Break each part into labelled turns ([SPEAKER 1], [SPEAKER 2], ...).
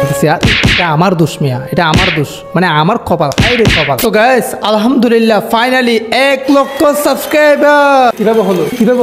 [SPEAKER 1] এটা আমার দোষ মিয়া, এটা আমার দোষ, মানে আমার কপাল, আইরে কপাল। তো গাইস আলহামদুলিল্লাহ ফাইনালি 1 লক্ষ সাবস্ক্রাইবার। কিভাবে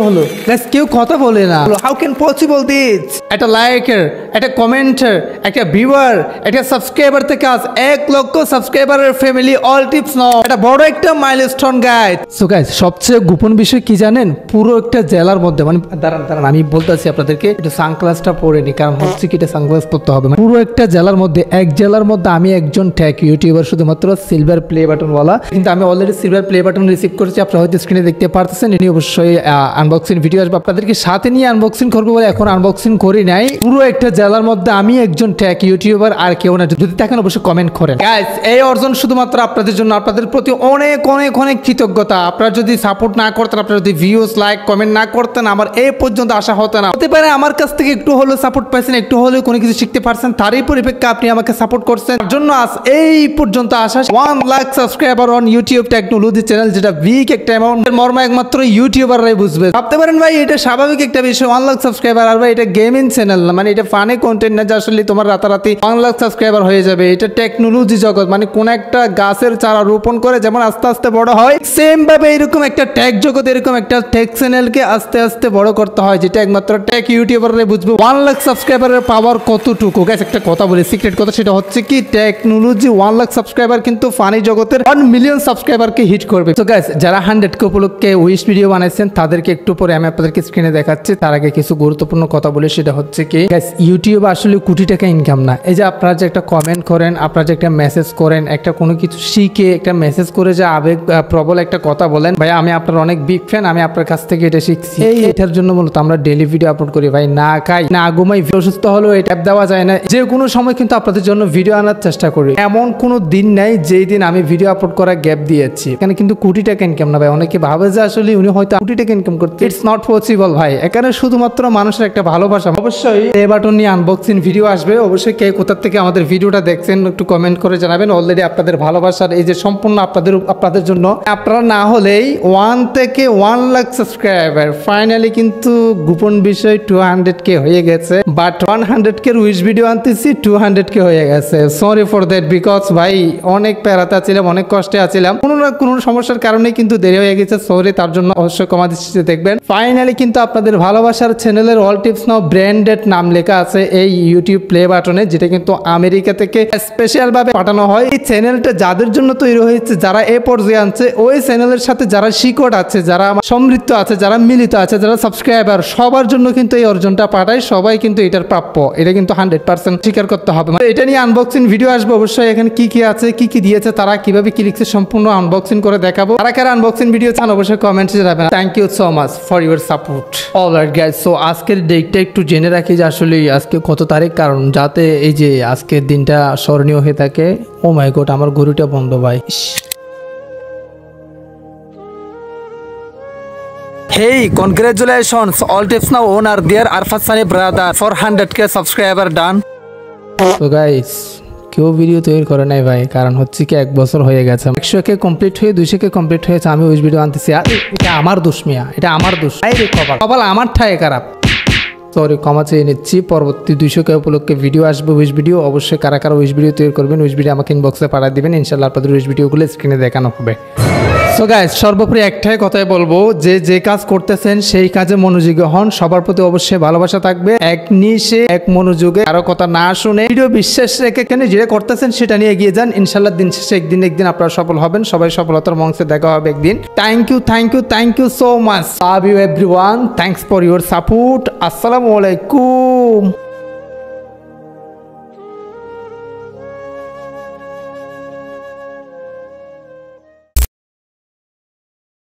[SPEAKER 1] হলো গাইস? কেউ কথা বলে না। How can possible this? একটা লাইকের, একটা কমেন্টের, একটা ভিউয়ার, একটা সাবস্ক্রাইবার থেকে আজ 1 লক্ষ সাবস্ক্রাইবারের ফ্যামিলি অল টিপস নাও। এটা বড় একটা মাইলস্টোন গাইস। সো গাইস সবচেয়ে গোপন বিষয় কি জানেন? পুরো একটা জেলার মধ্যে, মানে দাঁড়ান আমি বলতেছি আপনাদেরকে, একটু সানগ্লাসটা পরে নি, কারণ হচ্ছে কি এটা সানগ্লাস পরতে হবে। পুরো একটা জেলার মধ্যে, এক জেলার মধ্যে আমি একজন টেক ইউটিউবার, শুধুমাত্র সিলভার প্লে বাটন ওয়ালা। কিন্তু আমি already silver play button receive করেছি, আপনারা হয়তো স্ক্রিনে দেখতে পারতেছেন। ইনি অবশ্যই আনবক্সিং ভিডিও আসবে, আপনাদেরকে সাথে নিয়ে আনবক্সিং করবো বলে এখন আনবক্সিং করি নাই। পুরো একটা জেলার মধ্যে আমি একজন টেক ইউটিউবার, আর কেউ না। যদি দেখেন অবশ্যই কমেন্ট করেন গাইস। এই অর্জন শুধুমাত্র আপনাদের জন্য, আপনাদের প্রতি অনেক অনেক অনেক কৃতজ্ঞতা। আপনারা যদি সাপোর্ট না করতেন, আপনারা যদি ভিউজ লাইক কমেন্ট না করতেন, আমার এই পর্যন্ত আসা হতো না। হতে পারে আমার কাছ থেকে একটু হলেও সাপোর্ট পাইছেন, একটু হলেও কোনো কিছু শিখতে পারছেন, তারই পরিপ্রেক্ষিতে আপনি আমাকে সাপোর্ট করছেন। তার জন্য আজ এই পর্যন্ত আসা 1 lakh subscriber on YouTube technology channel, যেটা বিগ একটা অ্যামাউন্ট। মর্ম একমাত্র ইউটিউবাররাই বুঝবে। ভাবতে পারেন ভাই এটা স্বাভাবিক একটা বিষয়, 1 লাখ সাবস্ক্রাইবার। আর ভাই এটা গেমিং চ্যানেল না, মানে এটা ফানি কন্টেন্ট না যে আসলে তোমার রাতারাতি 1 লাখ সাবস্ক্রাইবার হয়ে যাবে। এটা টেকনোলজি জগৎ, মানে কোন একটা গাছের চারা রোপণ করে যেমন আস্তে আস্তে বড় হয়, সেম ভাবে এরকম একটা টেক জগৎ, এরকম একটা টেক চ্যানেলকে আস্তে আস্তে বড় করতে হয়, যেটা একমাত্র টেক ইউটিউবাররাই বুঝবে 1 লাখ সাবস্ক্রাইবারের পাওয়ার কতটুকু। গাইস একটা কথা বলি, সিক্রেট কথা, সেটা হচ্ছে কি টেকনোলজি 1 লাখ সাবস্ক্রাইবার কিন্তু ফানি জগতের 1 মিলিয়ন সাবস্ক্রাইবারকে হিট করবে। তো গাইস যারা 100K উপলক্ষে উইশ ভিডিও বানাইছেন তাদেরকে একটু পরে আমি আপনাদেরকে স্ক্রিনে দেখাচ্ছি। তার আগে কিছু গুরুত্বপূর্ণ কথা বলি, সেটা হচ্ছে কি গাইস ইউটিউব আসলে কোটি টাকা ইনকাম না। এই যে আপনারা যে একটা কমেন্ট করেন, আপনারা যে একটা মেসেজ করেন, একটা কোনো কিছু শিখে একটা মেসেজ করে যে আবেগ প্রবল একটা কথা বলেন, ভাই আমি আপনার অনেক বিগ ফ্যান, আমি আপনার কাছ থেকে এটা শিখছি। এটার জন্য মূলত আমরা ডেইলি ভিডিও আপলোড করি ভাই। না খাই না ঘুমাই, অসুস্থ হলেও এটা দেওয়া যায় না। যে কোনো সময় কিন্তু আপনাদের জন্য ভিডিও আনার চেষ্টা করি। এমন কোনো দিন নাই যেই দিন আমি ভিডিও আপলোড করা গ্যাপ দিয়েছি। এখানে কিন্তু কোটি টাকা ইনকাম না ভাই। অনেকে ভাবে যে আসলে উনি হয়তো কোটি টাকা ইনকাম করতে, ইটস নট পসিবল ভাই। এখানে শুধুমাত্র মানুষের একটা ভালোবাসা। অবশ্যই এই বাটন নিয়ে আনবক্সিং ভিডিও আসবে, অবশ্যই কে কোথা থেকে আমাদের ভিডিওটা দেখছেন একটু কমেন্ট করে জানাবেন। অলরেডি আপনাদের ভালোবাসার এই যে সম্পূর্ণ আপনাদের জন্য, আপনারা না হলেই 1 থেকে 1 লাখ সাবস্ক্রাইবার ফাইনালি কিন্তু গোপন বিষয় 200K হয়ে গেছে। বাট 100K উইশ ভিডিও আনতেছি, 200K হয়ে গেছে। সরি ফর দ্যাট, বিকজ ভাই অনেক প্যারাতে আছিলাম, অনেক কষ্টে আছিলাম, কোনো না কোনো সমস্যার কারণে কিন্তু দেরি হয়ে গেছে। সরি, তার জন্য অবশ্যই ক্ষমা দৃষ্টিতে দেখবেন। ফাইনালি কিন্তু আপনাদের ভালোবাসার চ্যানেলের অল টিপস নাও ব্র্যান্ডেড নাম লেখা আছে এই ইউটিউব প্লে বাটনে, যেটা কিন্তু আমেরিকা থেকে স্পেশাল ভাবে পাঠানো হয়। এই চ্যানেলটা যাদের জন্য তৈরি হয়েছে, যারা এ পর্যায়ে আনছে, ওই চ্যানেলের সাথে যারা শিকড় আছে, যারা সমৃদ্ধ আছে, যারা মিলিত আছে, যারা সাবস্ক্রাইবার, সবার জন্য কিন্তু এই অর্জনটা পাঠায়। সবাই কিন্তু এটার প্রাপ্য, এটা কিন্তু 100% স্বীকার করতে হবে। এটা নিয়ে আনবক্সিং ভিডিও আসবে অবশ্যই। এখানে কি কি আছে, কি কি দিয়েছে, তারা কিভাবে কি লিখছে, সম্পূর্ণ আনবক্সিং করে দেখাবো। কারা কারা আনবক্সিং ভিডিও চান অবশ্যই কমেন্টে জানাবেন। Thank you so much for your support. Alright guys, so আজকের ডেটটা একটু জেনে রাখি যে আসলে আজকে কত তারিখ, কারণ যাতে এই যে আজকের দিনটা স্মরণীয় হয়ে থাকে। ও মাই গড, আমার গরুটা বন্ধ ভাই। Hey, congratulations! All tips now owner dear Arfat Sani brother for 100K subscriber done. So guys, কেউ ভিডিও তৈরি করে নাই ভাই, কারণ হচ্ছে কি 1 বছর হয়ে গেছে। 100K কমপ্লিট হয়ে 200K কমপ্লিট হয়েছে, আমি উইশ ভিডিও আনতেছি। এটা আমার দোষ মিয়া, এটা আমার দোষ, আইরে কপাল আমার ঠায় খারাপ। সরি, ক্ষমা চেয়ে নিচ্ছি। পরবর্তী 200K উপলক্ষে ভিডিও আসবে, উইশ ভিডিও। অবশ্যই কারা কারা উইশ ভিডিও তৈরি করবেন, উইশ ভিডিও আমাকে ইনবক্সে পাঠিয়ে দিবেন। ইনশাআল্লাহ আপনাদের উইশ ভিডিওগুলো স্ক্রিনে দেখানো হবে। সো গাইস, সর্বোপরি একটাই কথাই বলবো, যে কাজ করতেছেন সেই কাজে মনোযোগী হন। সবার প্রতি অবশ্যই ভালোবাসা থাকবে, এক নিশে এক মনোযোগে, কারো কথা না শুনে ভিডিও বিশ্বাস রেখে কেন যেটা করতেছেন সেটা নিয়ে এগিয়ে যান। ইনশাআল্লাহ দিন শেষে একদিন আপনারা সফল হবেন। সবাই সফলতার মঞ্চে দেখা হবে একদিন। Thank you so much. Love you everyone. Thanks for your support. আসসালামু আলাইকুম।